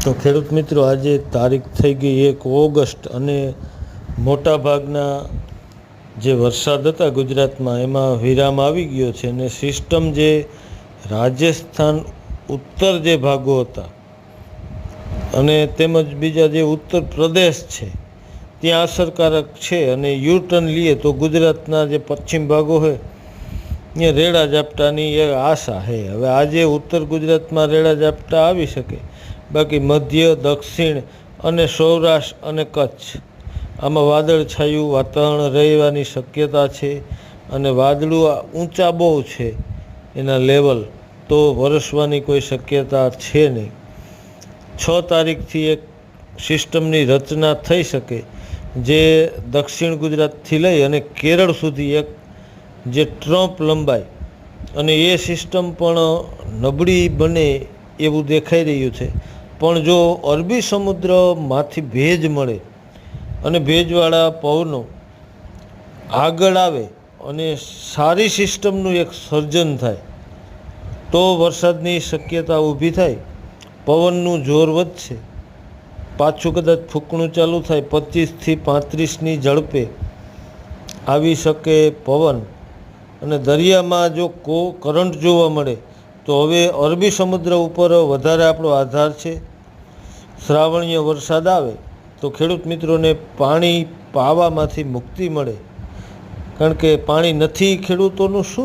તો ખેડૂત મિત્રો, આજે તારીખ થઈ ગઈ 1 ઓગસ્ટ અને મોટા ભાગના જે વરસાદ હતા ગુજરાતમાં એમાં વિરામ આવી ગયો છે અને સિસ્ટમ જે રાજસ્થાન ઉત્તર જે ભાગો હતા અને તેમજ બીજા જે ઉત્તર પ્રદેશ છે ત્યાં અસરકારક છે અને યુટર્ન લઈએ તો ગુજરાતના જે પશ્ચિમ ભાગો હોય ત્યાં રેડા ઝાપટાની એ આશા છે. હવે આજે ઉત્તર ગુજરાતમાં રેડા ઝાપટા આવી શકે, બાકી મધ્ય, દક્ષિણ અને સૌરાષ્ટ્ર અને કચ્છ આમાં વાદળછાયું વાતાવરણ રહેવાની શક્યતા છે અને વાદળું ઊંચા બહુ છે એના લેવલ, તો વરસવાની કોઈ શક્યતા છે નહીં. 6 તારીખથી એક સિસ્ટમની રચના થઈ શકે જે દક્ષિણ ગુજરાતથી લઈ અને કેરળ સુધી એક જે ટ્રમ્પ લંબાઈ, અને એ સિસ્ટમ પણ નબળી બને એવું દેખાઈ રહ્યું છે. પણ જો અરબી સમુદ્રમાંથી ભેજ મળે અને ભેજવાળા પવનો આગળ આવે અને સારી સિસ્ટમનું એક સર્જન થાય તો વરસાદની શક્યતા ઊભી થાય. પવનનું જોર વધશે, પાછું કદાચ ફૂંકણું ચાલુ થાય, 25થી 35ની ઝડપે આવી શકે પવન. અને દરિયામાં જો કરંટ જોવા મળે તો હવે અરબી સમુદ્ર ઉપર વધારે આપણો આધાર છે. શ્રાવણીય વરસાદ આવે તો ખેડૂત મિત્રોને પાણી પાવામાંથી મુક્તિ મળે, કારણ કે પાણી નથી ખેડૂતોનું શું